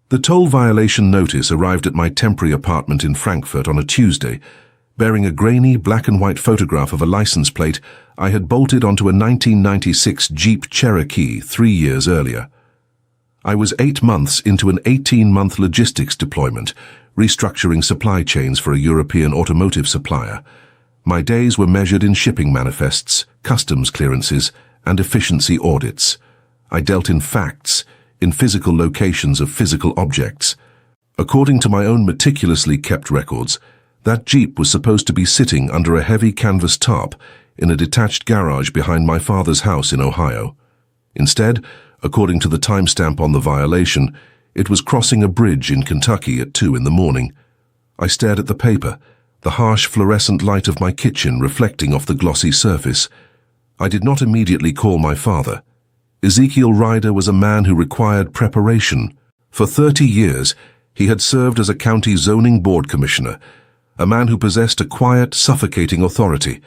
The toll violation notice arrived at my temporary apartment in Frankfurt on a Tuesday, bearing a grainy black and white photograph of a license plate I had bolted onto a 1996 Jeep Cherokee 3 years earlier. I was 8 months into an 18-month logistics deployment, restructuring supply chains for a European automotive supplier. My days were measured in shipping manifests, customs clearances, and efficiency audits. I dealt in facts, in physical locations of physical objects. According to my own meticulously kept records, that Jeep was supposed to be sitting under a heavy canvas tarp in a detached garage behind my father's house in Ohio. Instead, according to the timestamp on the violation, it was crossing a bridge in Kentucky at 2 in the morning. I stared at the paper, the harsh fluorescent light of my kitchen reflecting off the glossy surface. I did not immediately call my father. Ezekiel Ryder was a man who required preparation. For 30 years, he had served as a county zoning board commissioner, a man who possessed a quiet, suffocating authority.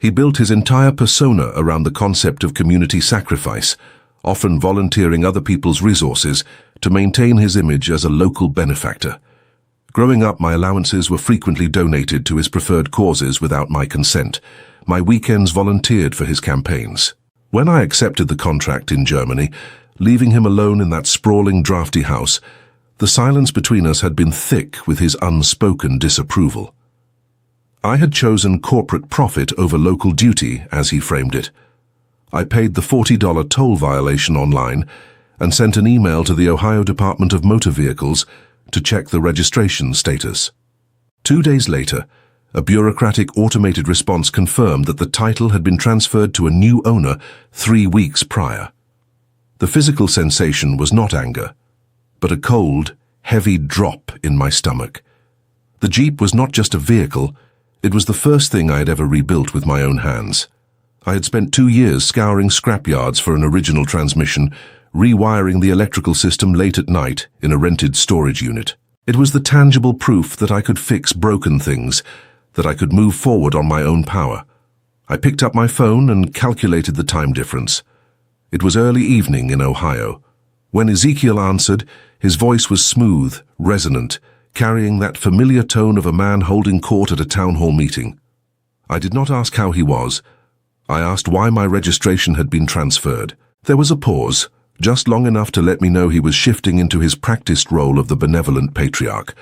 He built his entire persona around the concept of community sacrifice, often volunteering other people's resources to maintain his image as a local benefactor. Growing up, my allowances were frequently donated to his preferred causes without my consent. My weekends volunteered for his campaigns. When I accepted the contract in Germany, leaving him alone in that sprawling, drafty house, the silence between us had been thick with his unspoken disapproval. I had chosen corporate profit over local duty, as he framed it. I paid the $40 toll violation online and sent an email to the Ohio Department of Motor Vehicles to check the registration status. 2 days later, a bureaucratic automated response confirmed that the title had been transferred to a new owner 3 weeks prior. The physical sensation was not anger, but a cold, heavy drop in my stomach. The Jeep was not just a vehicle, it was the first thing I had ever rebuilt with my own hands. I had spent 2 years scouring scrapyards for an original transmission, rewiring the electrical system late at night in a rented storage unit. It was the tangible proof that I could fix broken things, that I could move forward on my own power. I picked up my phone and calculated the time difference. It was early evening in Ohio. When Ezekiel answered, his voice was smooth, resonant, carrying that familiar tone of a man holding court at a town hall meeting. I did not ask how he was. I asked why my registration had been transferred. There was a pause, just long enough to let me know he was shifting into his practiced role of the benevolent patriarch.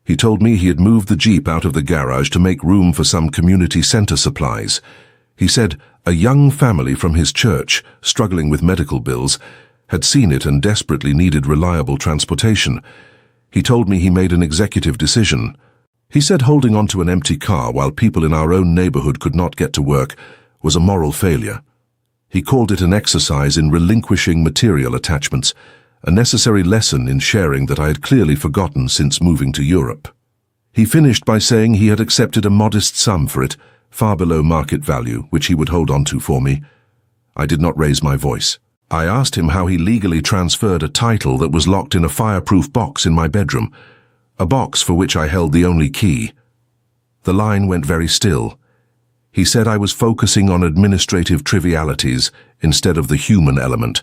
He told me he had moved the Jeep out of the garage to make room for some community center supplies. He said a young family from his church, struggling with medical bills, had seen it and desperately needed reliable transportation. He told me he made an executive decision. He said holding onto an empty car while people in our own neighborhood could not get to work was a moral failure. He called it an exercise in relinquishing material attachments, a necessary lesson in sharing that I had clearly forgotten since moving to Europe. He finished by saying he had accepted a modest sum for it, far below market value, which he would hold on to for me. I did not raise my voice. I asked him how he legally transferred a title that was locked in a fireproof box in my bedroom, a box for which I held the only key. The line went very still. He said I was focusing on administrative trivialities instead of the human element,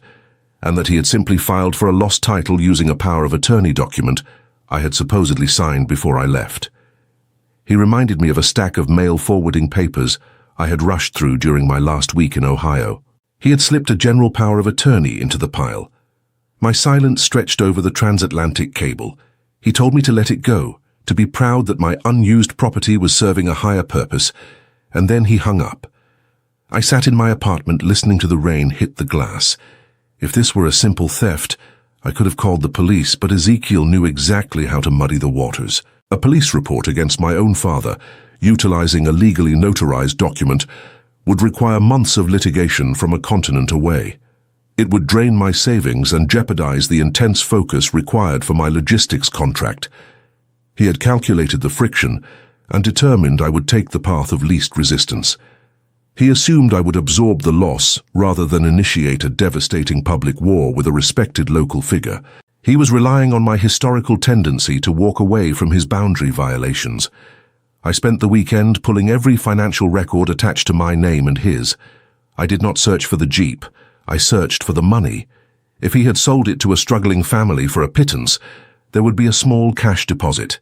and that he had simply filed for a lost title using a power of attorney document I had supposedly signed before I left. He reminded me of a stack of mail forwarding papers I had rushed through during my last week in Ohio. He had slipped a general power of attorney into the pile. My silence stretched over the transatlantic cable. He told me to let it go, to be proud that my unused property was serving a higher purpose, and then he hung up. I sat in my apartment listening to the rain hit the glass. If this were a simple theft, I could have called the police, but Ezekiel knew exactly how to muddy the waters. A police report against my own father, utilizing a legally notarized document, would require months of litigation from a continent away. It would drain my savings and jeopardize the intense focus required for my logistics contract. He had calculated the friction and determined I would take the path of least resistance. He assumed I would absorb the loss rather than initiate a devastating public war with a respected local figure. He was relying on my historical tendency to walk away from his boundary violations. I spent the weekend pulling every financial record attached to my name and his. I did not search for the Jeep. I searched for the money. If he had sold it to a struggling family for a pittance, there would be a small cash deposit.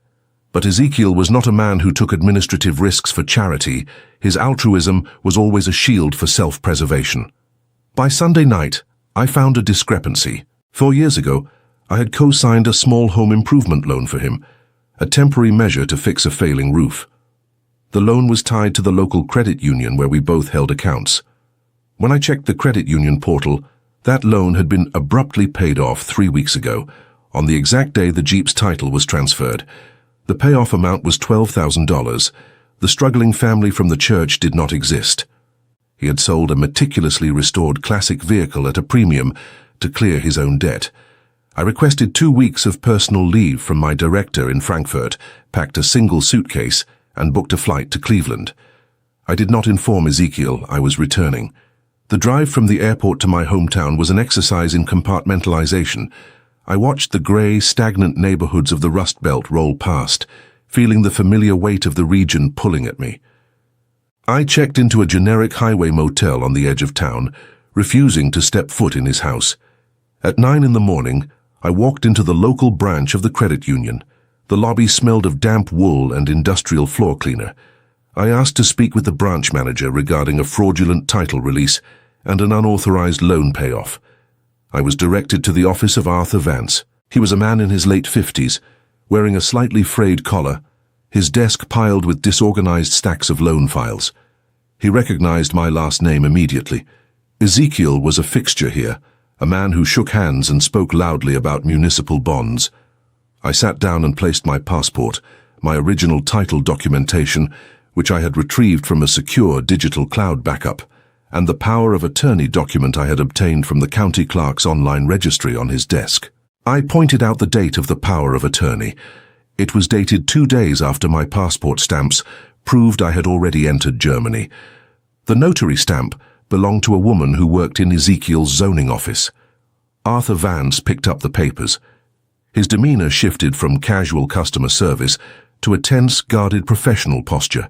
But Ezekiel was not a man who took administrative risks for charity. His altruism was always a shield for self-preservation. By Sunday night, I found a discrepancy. 4 years ago, I had co-signed a small home improvement loan for him, a temporary measure to fix a failing roof. The loan was tied to the local credit union where we both held accounts. When I checked the credit union portal, that loan had been abruptly paid off 3 weeks ago, on the exact day the Jeep's title was transferred. The payoff amount was $12,000. The struggling family from the church did not exist. He had sold a meticulously restored classic vehicle at a premium to clear his own debt. I requested 2 weeks of personal leave from my director in Frankfurt, packed a single suitcase, and booked a flight to Cleveland. I did not inform Ezekiel I was returning. The drive from the airport to my hometown was an exercise in compartmentalization. I watched the grey, stagnant neighborhoods of the Rust Belt roll past, feeling the familiar weight of the region pulling at me. I checked into a generic highway motel on the edge of town, refusing to step foot in his house. At 9 in the morning, I walked into the local branch of the credit union. The lobby smelled of damp wool and industrial floor cleaner. I asked to speak with the branch manager regarding a fraudulent title release and an unauthorized loan payoff. I was directed to the office of Arthur Vance. He was a man in his late 50s, wearing a slightly frayed collar, his desk piled with disorganized stacks of loan files. He recognized my last name immediately. Ezekiel was a fixture here, a man who shook hands and spoke loudly about municipal bonds. I sat down and placed my passport, my original title documentation, which I had retrieved from a secure digital cloud backup, and the power of attorney document I had obtained from the county clerk's online registry on his desk. I pointed out the date of the power of attorney. It was dated 2 days after my passport stamps proved I had already entered Germany. The notary stamp belonged to a woman who worked in Ezekiel's zoning office. Arthur Vance picked up the papers. His demeanor shifted from casual customer service to a tense, guarded professional posture.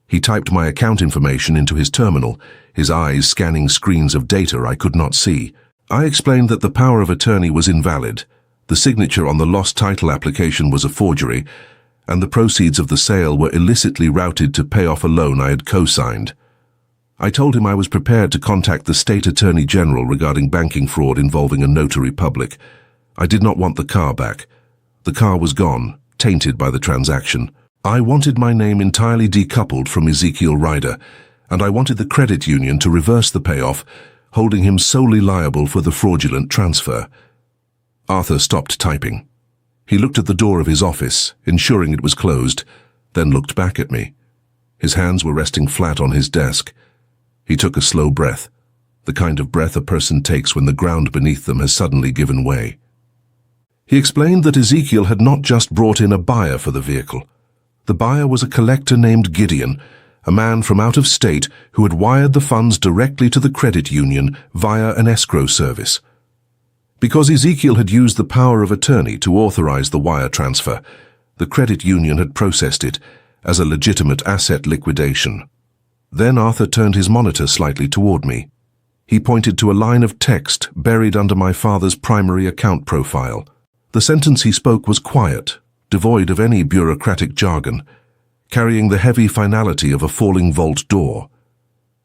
He typed my account information into his terminal, his eyes scanning screens of data I could not see. I explained that the power of attorney was invalid, the signature on the lost title application was a forgery, and the proceeds of the sale were illicitly routed to pay off a loan I had co-signed. I told him I was prepared to contact the state attorney general regarding banking fraud involving a notary public. I did not want the car back. The car was gone, tainted by the transaction. I wanted my name entirely decoupled from Ezekiel Ryder, and I wanted the credit union to reverse the payoff, holding him solely liable for the fraudulent transfer. Arthur stopped typing. He looked at the door of his office, ensuring it was closed, then looked back at me. His hands were resting flat on his desk. He took a slow breath, the kind of breath a person takes when the ground beneath them has suddenly given way. He explained that Ezekiel had not just brought in a buyer for the vehicle. The buyer was a collector named Gideon, a man from out of state who had wired the funds directly to the credit union via an escrow service. Because Ezekiel had used the power of attorney to authorize the wire transfer, the credit union had processed it as a legitimate asset liquidation. Then Arthur turned his monitor slightly toward me. He pointed to a line of text buried under my father's primary account profile. The sentence he spoke was quiet, devoid of any bureaucratic jargon, carrying the heavy finality of a falling vault door.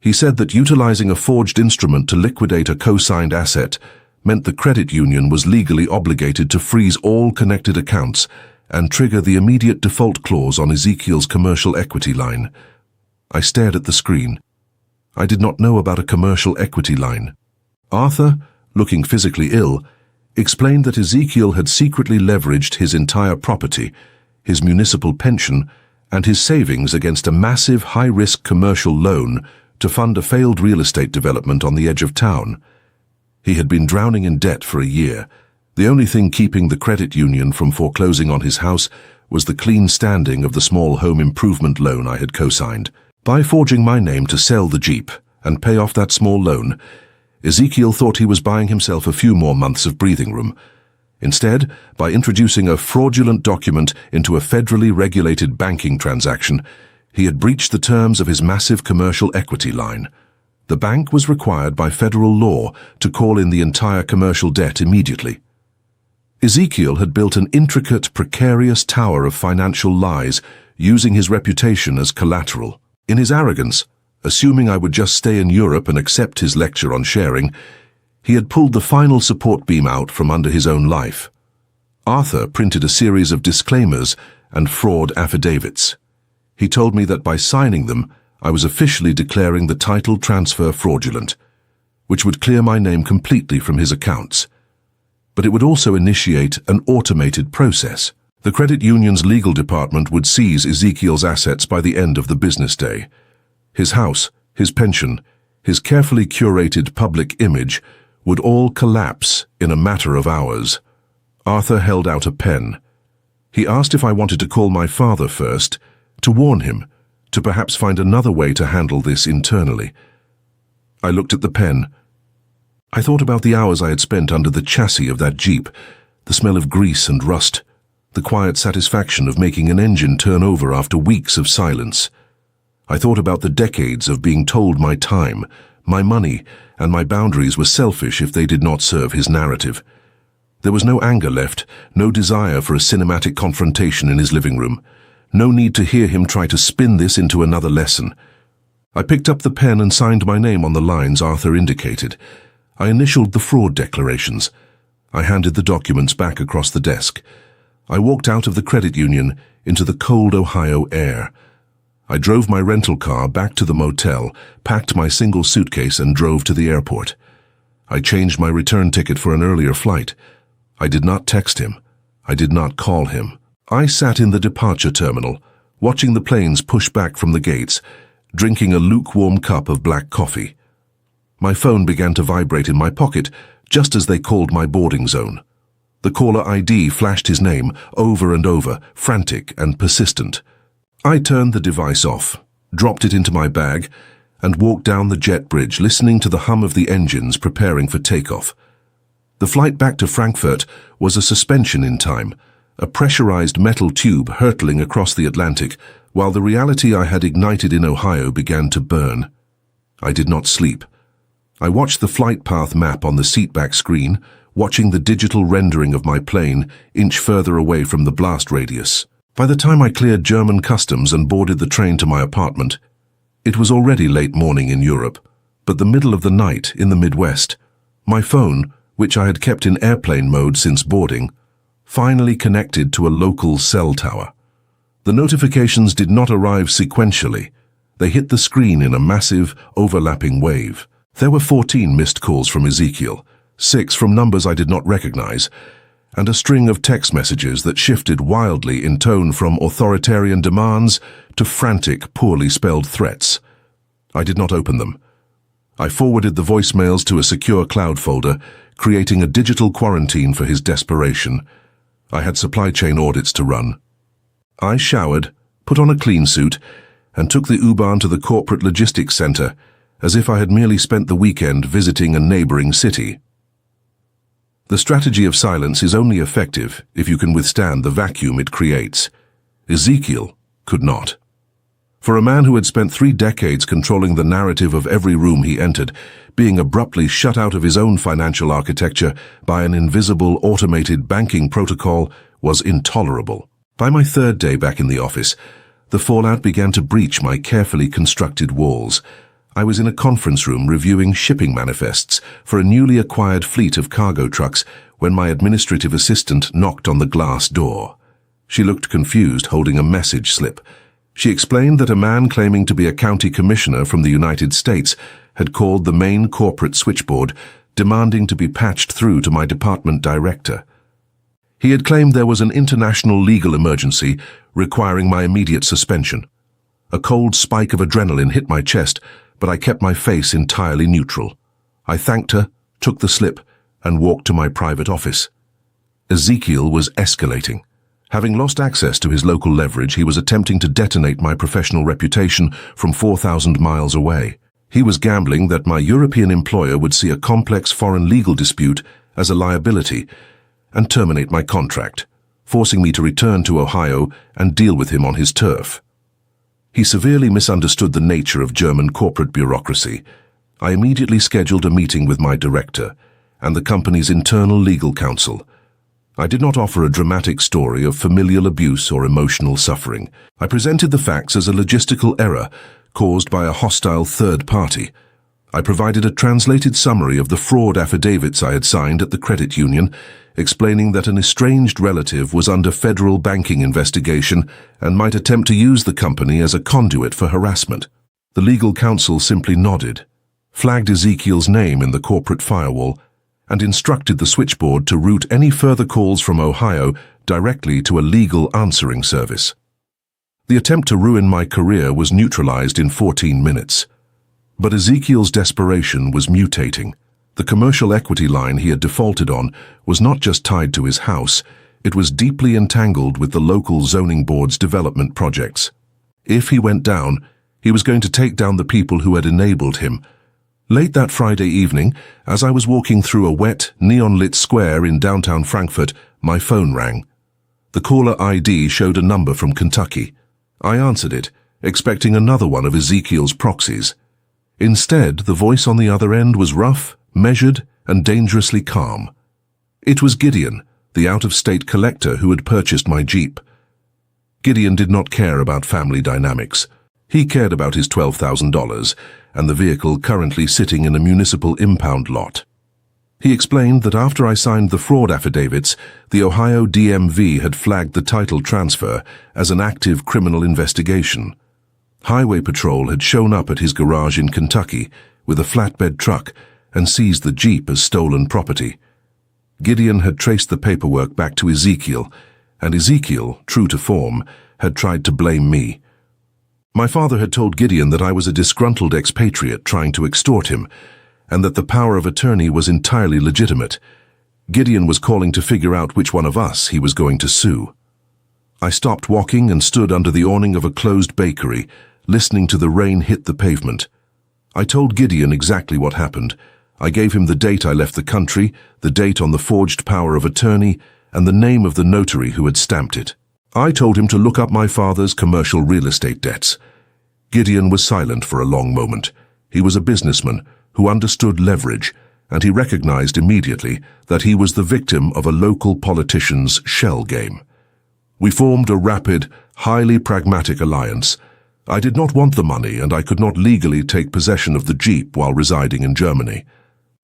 He said that utilizing a forged instrument to liquidate a co-signed asset meant the credit union was legally obligated to freeze all connected accounts and trigger the immediate default clause on Ezekiel's commercial equity line. I stared at the screen. I did not know about a commercial equity line. Arthur, looking physically ill, explained that Ezekiel had secretly leveraged his entire property, his municipal pension, and his savings against a massive high-risk commercial loan to fund a failed real estate development on the edge of town. He had been drowning in debt for a year. The only thing keeping the credit union from foreclosing on his house was the clean standing of the small home improvement loan I had co-signed. By forging my name to sell the Jeep and pay off that small loan, Ezekiel thought he was buying himself a few more months of breathing room. Instead, by introducing a fraudulent document into a federally regulated banking transaction, he had breached the terms of his massive commercial equity line. The bank was required by federal law to call in the entire commercial debt immediately. Ezekiel had built an intricate, precarious tower of financial lies, using his reputation as collateral. In his arrogance, assuming I would just stay in Europe and accept his lecture on sharing, he had pulled the final support beam out from under his own life. Arthur printed a series of disclaimers and fraud affidavits. He told me that by signing them, I was officially declaring the title transfer fraudulent, which would clear my name completely from his accounts. But it would also initiate an automated process. The credit union's legal department would seize Ezekiel's assets by the end of the business day. His house, his pension, his carefully curated public image would all collapse in a matter of hours. Arthur held out a pen. He asked if I wanted to call my father first, to warn him, to perhaps find another way to handle this internally. I looked at the pen. I thought about the hours I had spent under the chassis of that Jeep, the smell of grease and rust, the quiet satisfaction of making an engine turn over after weeks of silence. I thought about the decades of being told my time, my money, and my boundaries were selfish if they did not serve his narrative. There was no anger left, no desire for a cinematic confrontation in his living room, no need to hear him try to spin this into another lesson. I picked up the pen and signed my name on the lines Arthur indicated. I initialed the fraud declarations. I handed the documents back across the desk. I walked out of the credit union into the cold Ohio air. I drove my rental car back to the motel, packed my single suitcase and drove to the airport. I changed my return ticket for an earlier flight. I did not text him. I did not call him. I sat in the departure terminal, watching the planes push back from the gates, drinking a lukewarm cup of black coffee. My phone began to vibrate in my pocket just as they called my boarding zone. The caller ID flashed his name over and over, frantic and persistent. I turned the device off, dropped it into my bag, and walked down the jet bridge, listening to the hum of the engines preparing for takeoff. The flight back to Frankfurt was a suspension in time, a pressurized metal tube hurtling across the Atlantic, while the reality I had ignited in Ohio began to burn. I did not sleep. I watched the flight path map on the seatback screen, watching the digital rendering of my plane inch further away from the blast radius. By the time I cleared German customs and boarded the train to my apartment, it was already late morning in Europe, but the middle of the night in the Midwest. My phone, which I had kept in airplane mode since boarding, finally connected to a local cell tower. The notifications did not arrive sequentially. They hit the screen in a massive, overlapping wave. There were 14 missed calls from Ezekiel, 6 from numbers I did not recognize, and a string of text messages that shifted wildly in tone from authoritarian demands to frantic, poorly spelled threats. I did not open them. I forwarded the voicemails to a secure cloud folder, creating a digital quarantine for his desperation. I had supply chain audits to run. I showered, put on a clean suit, and took the U-Bahn to the corporate logistics center, as if I had merely spent the weekend visiting a neighboring city. The strategy of silence is only effective if you can withstand the vacuum it creates. Ezekiel could not. For a man who had spent 3 decades controlling the narrative of every room he entered, being abruptly shut out of his own financial architecture by an invisible automated banking protocol was intolerable. By my 3rd day back in the office, the fallout began to breach my carefully constructed walls. I was in a conference room reviewing shipping manifests for a newly acquired fleet of cargo trucks when my administrative assistant knocked on the glass door. She looked confused, holding a message slip. She explained that a man claiming to be a county commissioner from the United States had called the main corporate switchboard, demanding to be patched through to my department director. He had claimed there was an international legal emergency requiring my immediate suspension. A cold spike of adrenaline hit my chest, but I kept my face entirely neutral. I thanked her, took the slip, and walked to my private office. Ezekiel was escalating. Having lost access to his local leverage, he was attempting to detonate my professional reputation from 4,000 miles away. He was gambling that my European employer would see a complex foreign legal dispute as a liability and terminate my contract, forcing me to return to Ohio and deal with him on his turf. He severely misunderstood the nature of German corporate bureaucracy. I immediately scheduled a meeting with my director and the company's internal legal counsel. I did not offer a dramatic story of familial abuse or emotional suffering. I presented the facts as a logistical error caused by a hostile third party. I provided a translated summary of the fraud affidavits I had signed at the credit union, explaining that an estranged relative was under federal banking investigation and might attempt to use the company as a conduit for harassment. The legal counsel simply nodded, flagged Ezekiel's name in the corporate firewall, and instructed the switchboard to route any further calls from Ohio directly to a legal answering service. The attempt to ruin my career was neutralized in 14 minutes. But Ezekiel's desperation was mutating. The commercial equity line he had defaulted on was not just tied to his house, it was deeply entangled with the local zoning board's development projects. If he went down, he was going to take down the people who had enabled him. Late that Friday evening, as I was walking through a wet, neon-lit square in downtown Frankfurt, my phone rang. The caller ID showed a number from Kentucky. I answered it, expecting another one of Ezekiel's proxies. Instead, the voice on the other end was rough, measured, and dangerously calm. It was Gideon, the out-of-state collector who had purchased my Jeep. Gideon did not care about family dynamics. He cared about his $12,000 and the vehicle currently sitting in a municipal impound lot. He explained that after I signed the fraud affidavits, the Ohio DMV had flagged the title transfer as an active criminal investigation. Highway Patrol had shown up at his garage in Kentucky with a flatbed truck and seized the Jeep as stolen property. Gideon had traced the paperwork back to Ezekiel, and Ezekiel, true to form, had tried to blame me. My father had told Gideon that I was a disgruntled expatriate trying to extort him, and that the power of attorney was entirely legitimate. Gideon was calling to figure out which one of us he was going to sue. I stopped walking and stood under the awning of a closed bakery, listening to the rain hit the pavement. I told Gideon exactly what happened. I gave him the date I left the country, the date on the forged power of attorney, and the name of the notary who had stamped it. I told him to look up my father's commercial real estate debts. Gideon was silent for a long moment. He was a businessman who understood leverage, and he recognized immediately that he was the victim of a local politician's shell game. We formed a rapid, highly pragmatic alliance. I did not want the money, and I could not legally take possession of the Jeep while residing in Germany.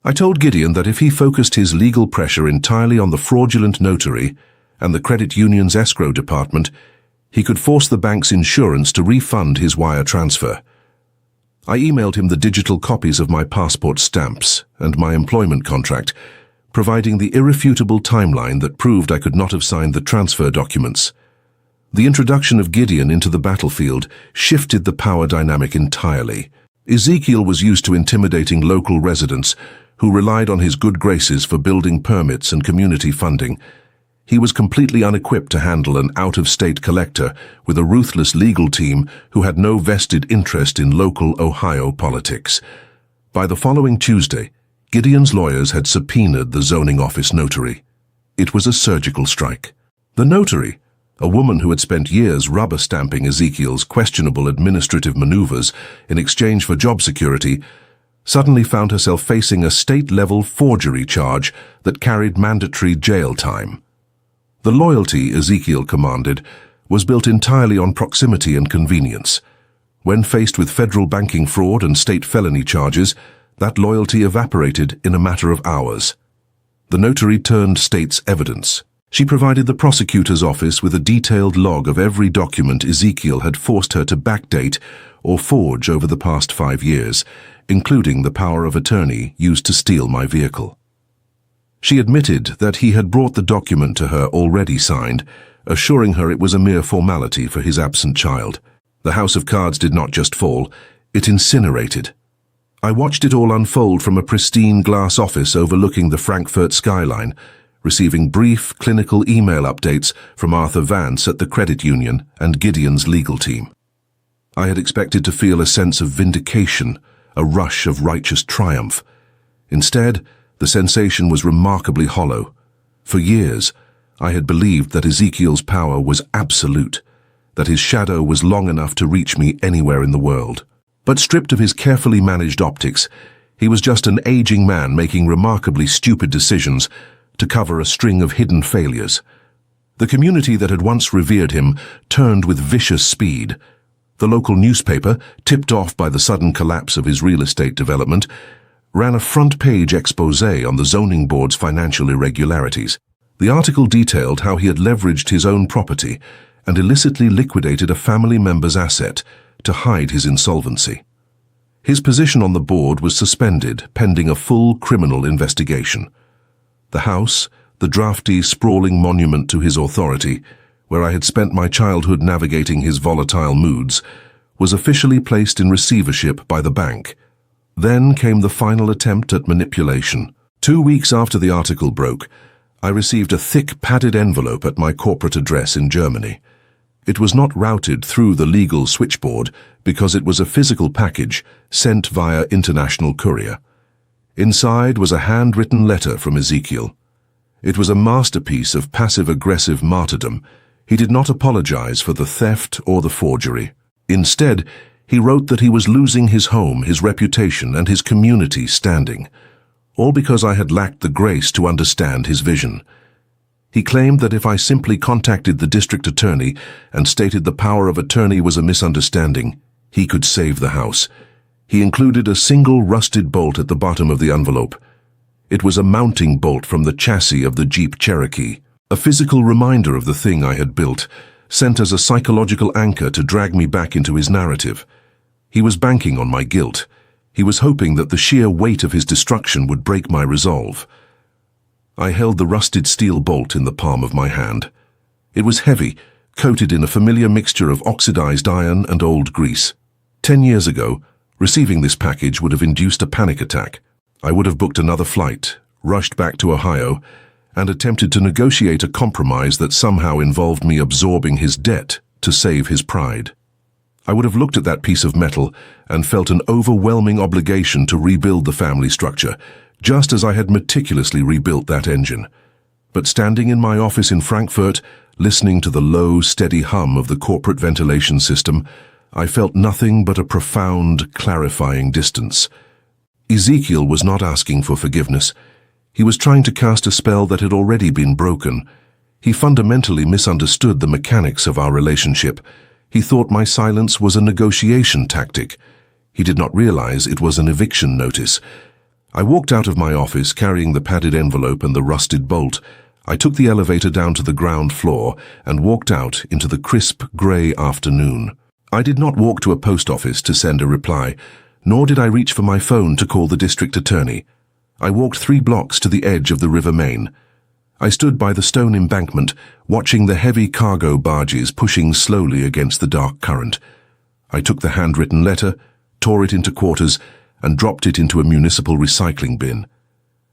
I told Gideon that if he focused his legal pressure entirely on the fraudulent notary and the credit union's escrow department, he could force the bank's insurance to refund his wire transfer. I emailed him the digital copies of my passport stamps and my employment contract, providing the irrefutable timeline that proved I could not have signed the transfer documents. The introduction of Gideon into the battlefield shifted the power dynamic entirely. Ezekiel was used to intimidating local residents who relied on his good graces for building permits and community funding. He was completely unequipped to handle an out-of-state collector with a ruthless legal team who had no vested interest in local Ohio politics. By the following Tuesday, Gideon's lawyers had subpoenaed the zoning office notary. It was a surgical strike. The notary, a woman who had spent years rubber-stamping Ezekiel's questionable administrative maneuvers in exchange for job security, suddenly found herself facing a state-level forgery charge that carried mandatory jail time. The loyalty Ezekiel commanded was built entirely on proximity and convenience. When faced with federal banking fraud and state felony charges, that loyalty evaporated in a matter of hours. The notary turned state's evidence. She provided the prosecutor's office with a detailed log of every document Ezekiel had forced her to backdate or forge over the past 5 years, including the power of attorney used to steal my vehicle. She admitted that he had brought the document to her already signed, assuring her it was a mere formality for his absent child. The house of cards did not just fall, it incinerated. I watched it all unfold from a pristine glass office overlooking the Frankfurt skyline, receiving brief clinical email updates from Arthur Vance at the credit union and Gideon's legal team. I had expected to feel a sense of vindication, a rush of righteous triumph. Instead, the sensation was remarkably hollow. For years, I had believed that Ezekiel's power was absolute, that his shadow was long enough to reach me anywhere in the world. But stripped of his carefully managed optics, He was just an aging man making remarkably stupid decisions to cover a string of hidden failures. The community that had once revered him turned with vicious speed. The local newspaper, tipped off by the sudden collapse of his real estate development, ran a front-page exposé on the zoning board's financial irregularities. The article detailed how he had leveraged his own property and illicitly liquidated a family member's asset to hide his insolvency. His position on the board was suspended pending a full criminal investigation. The house, the drafty, sprawling monument to his authority, where I had spent my childhood navigating his volatile moods, was officially placed in receivership by the bank. Then came the final attempt at manipulation. 2 weeks after the article broke, I received a thick padded envelope at my corporate address in Germany. It was not routed through the legal switchboard because it was a physical package sent via international courier. Inside was a handwritten letter from Ezekiel. It was a masterpiece of passive-aggressive martyrdom. He did not apologize for the theft or the forgery. Instead, he wrote that he was losing his home, his reputation, and his community standing, all because I had lacked the grace to understand his vision. He claimed that if I simply contacted the district attorney and stated the power of attorney was a misunderstanding, he could save the house. He included a single rusted bolt at the bottom of the envelope. It was a mounting bolt from the chassis of the Jeep Cherokee, a physical reminder of the thing I had built, sent as a psychological anchor to drag me back into his narrative. He was banking on my guilt. He was hoping that the sheer weight of his destruction would break my resolve. I held the rusted steel bolt in the palm of my hand. It was heavy, coated in a familiar mixture of oxidized iron and old grease. 10 years ago, receiving this package would have induced a panic attack. I would have booked another flight, rushed back to Ohio, and attempted to negotiate a compromise that somehow involved me absorbing his debt to save his pride. I would have looked at that piece of metal and felt an overwhelming obligation to rebuild the family structure, just as I had meticulously rebuilt that engine. But standing in my office in Frankfurt, listening to the low, steady hum of the corporate ventilation system, I felt nothing but a profound, clarifying distance. Ezekiel was not asking for forgiveness. He was trying to cast a spell that had already been broken. He fundamentally misunderstood the mechanics of our relationship. He thought my silence was a negotiation tactic. He did not realize it was an eviction notice. I walked out of my office carrying the padded envelope and the rusted bolt. I took the elevator down to the ground floor and walked out into the crisp, grey afternoon. I did not walk to a post office to send a reply, nor did I reach for my phone to call the district attorney. I walked 3 blocks to the edge of the River Main. I stood by the stone embankment, watching the heavy cargo barges pushing slowly against the dark current. I took the handwritten letter, tore it into quarters, and dropped it into a municipal recycling bin.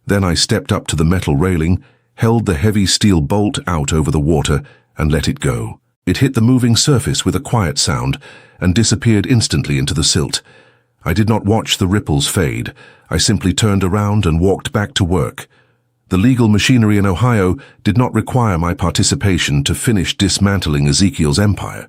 Then I stepped up to the metal railing, held the heavy steel bolt out over the water, and let it go. It hit the moving surface with a quiet sound and disappeared instantly into the silt. I did not watch the ripples fade. I simply turned around and walked back to work. The legal machinery in Ohio did not require my participation to finish dismantling Ezekiel's empire.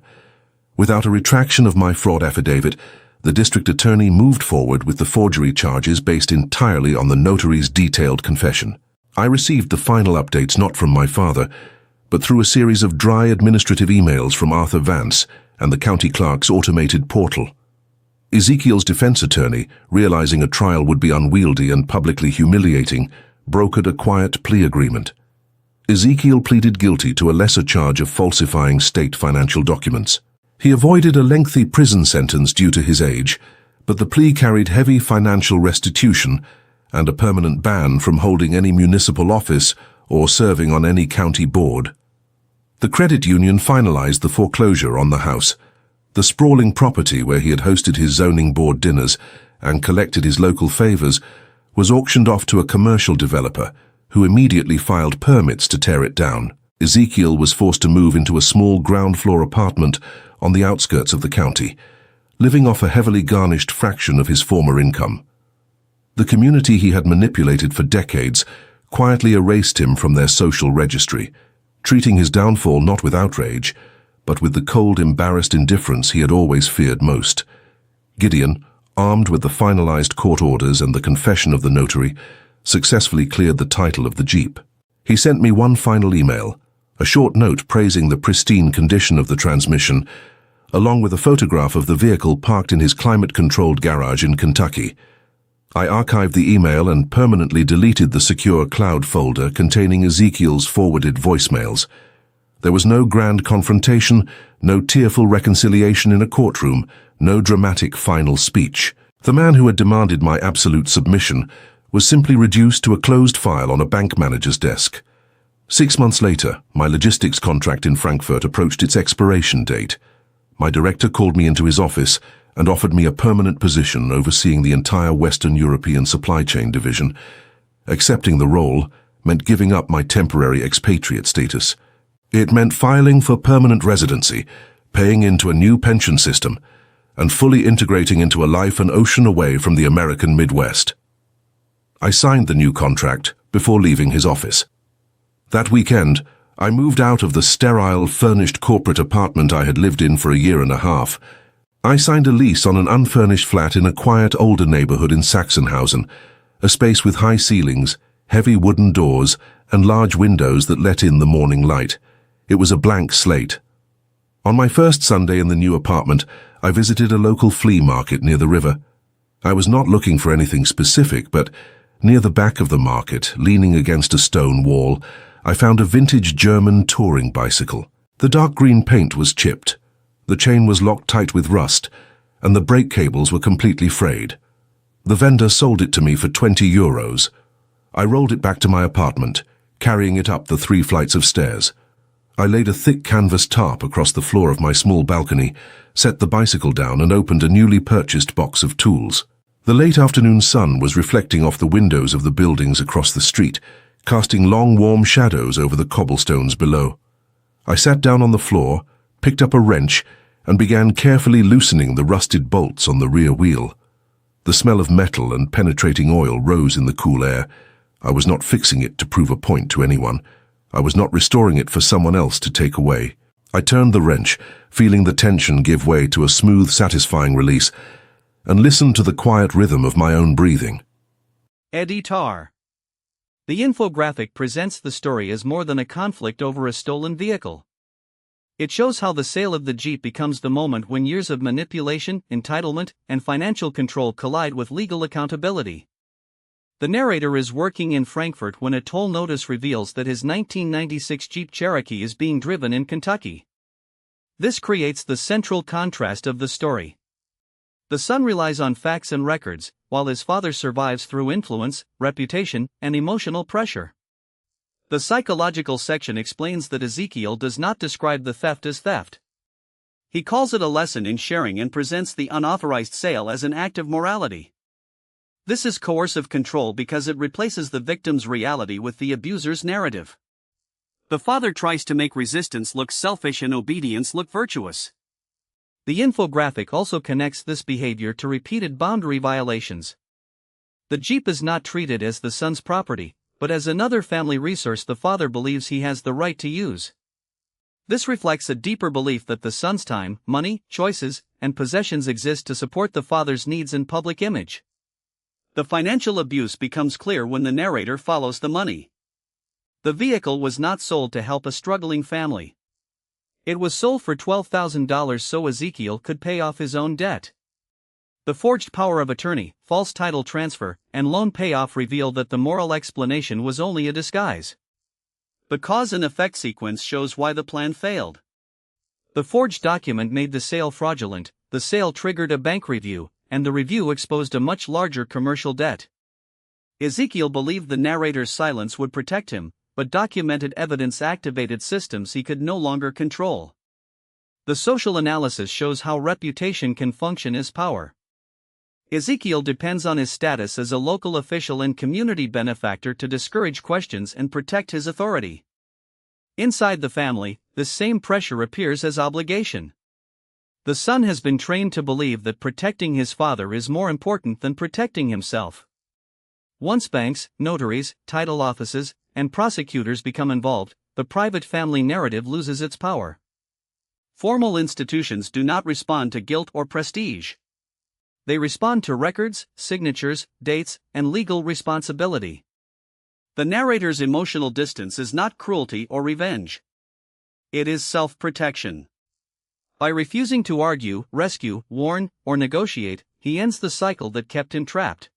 Without a retraction of my fraud affidavit, the district attorney moved forward with the forgery charges based entirely on the notary's detailed confession. I received the final updates not from my father, but through a series of dry administrative emails from Arthur Vance and the county clerk's automated portal. Ezekiel's defense attorney, realizing a trial would be unwieldy and publicly humiliating, brokered a quiet plea agreement. Ezekiel pleaded guilty to a lesser charge of falsifying state financial documents. He avoided a lengthy prison sentence due to his age, but the plea carried heavy financial restitution and a permanent ban from holding any municipal office or serving on any county board. The credit union finalized the foreclosure on the house. The sprawling property where he had hosted his zoning board dinners and collected his local favors was auctioned off to a commercial developer who immediately filed permits to tear it down. Ezekiel was forced to move into a small ground-floor apartment on the outskirts of the county, living off a heavily garnished fraction of his former income. The community he had manipulated for decades quietly erased him from their social registry, treating his downfall not with outrage, but with the cold, embarrassed indifference he had always feared most. Gideon, armed with the finalized court orders and the confession of the notary, successfully cleared the title of the Jeep. He sent me one final email, a short note praising the pristine condition of the transmission, along with a photograph of the vehicle parked in his climate-controlled garage in Kentucky. I archived the email and permanently deleted the secure cloud folder containing Ezekiel's forwarded voicemails. There was no grand confrontation, no tearful reconciliation in a courtroom, no dramatic final speech. The man who had demanded my absolute submission was simply reduced to a closed file on a bank manager's desk. 6 months later, my logistics contract in Frankfurt approached its expiration date. My director called me into his office and offered me a permanent position overseeing the entire Western European supply chain division. Accepting the role meant giving up my temporary expatriate status. It meant filing for permanent residency, paying into a new pension system, and fully integrating into a life an ocean away from the American Midwest. I signed the new contract before leaving his office. That weekend, I moved out of the sterile, furnished corporate apartment I had lived in for a year and a half. I signed a lease on an unfurnished flat in a quiet, older neighborhood in Sachsenhausen, a space with high ceilings, heavy wooden doors, and large windows that let in the morning light. It was a blank slate. On my first Sunday in the new apartment, I visited a local flea market near the river. I was not looking for anything specific, but near the back of the market, leaning against a stone wall, I found a vintage German touring bicycle. The dark green paint was chipped. The chain was locked tight with rust, and the brake cables were completely frayed. The vendor sold it to me for 20 euros. I rolled it back to my apartment, carrying it up the 3 flights of stairs. I laid a thick canvas tarp across the floor of my small balcony, set the bicycle down, and opened a newly purchased box of tools. The late afternoon sun was reflecting off the windows of the buildings across the street, casting long, warm shadows over the cobblestones below. I sat down on the floor, picked up a wrench, and began carefully loosening the rusted bolts on the rear wheel. The smell of metal and penetrating oil rose in the cool air. I was not fixing it to prove a point to anyone. I was not restoring it for someone else to take away. I turned the wrench, feeling the tension give way to a smooth, satisfying release, and listened to the quiet rhythm of my own breathing. Editor. The infographic presents the story as more than a conflict over a stolen vehicle. It shows how the sale of the Jeep becomes the moment when years of manipulation, entitlement, and financial control collide with legal accountability. The narrator is working in Frankfurt when a toll notice reveals that his 1996 Jeep Cherokee is being driven in Kentucky. This creates the central contrast of the story. The son relies on facts and records, while his father survives through influence, reputation, and emotional pressure. The psychological section explains that Ezekiel does not describe the theft as theft. He calls it a lesson in sharing and presents the unauthorized sale as an act of morality. This is coercive control because it replaces the victim's reality with the abuser's narrative. The father tries to make resistance look selfish and obedience look virtuous. The infographic also connects this behavior to repeated boundary violations. The Jeep is not treated as the son's property, but as another family resource the father believes he has the right to use. This reflects a deeper belief that the son's time, money, choices, and possessions exist to support the father's needs and public image. The financial abuse becomes clear when the narrator follows the money. The vehicle was not sold to help a struggling family. It was sold for $12,000 so Ezekiel could pay off his own debt. The forged power of attorney, false title transfer, and loan payoff reveal that the moral explanation was only a disguise. The cause and effect sequence shows why the plan failed. The forged document made the sale fraudulent, the sale triggered a bank review, and the review exposed a much larger commercial debt. Ezekiel believed the narrator's silence would protect him, but documented evidence activated systems he could no longer control. The social analysis shows how reputation can function as power. Ezekiel depends on his status as a local official and community benefactor to discourage questions and protect his authority. Inside the family, this same pressure appears as obligation. The son has been trained to believe that protecting his father is more important than protecting himself. Once banks, notaries, title offices, and prosecutors become involved, the private family narrative loses its power. Formal institutions do not respond to guilt or prestige. They respond to records, signatures, dates, and legal responsibility. The narrator's emotional distance is not cruelty or revenge. It is self-protection. By refusing to argue, rescue, warn, or negotiate, he ends the cycle that kept him trapped.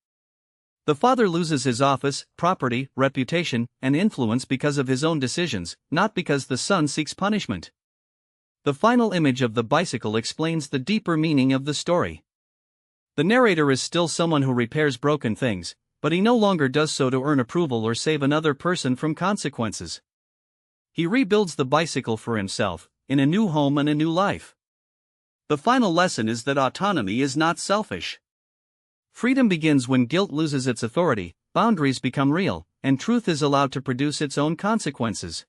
The father loses his office, property, reputation, and influence because of his own decisions, not because the son seeks punishment. The final image of the bicycle explains the deeper meaning of the story. The narrator is still someone who repairs broken things, but he no longer does so to earn approval or save another person from consequences. He rebuilds the bicycle for himself, in a new home and a new life. The final lesson is that autonomy is not selfish. Freedom begins when guilt loses its authority, boundaries become real, and truth is allowed to produce its own consequences.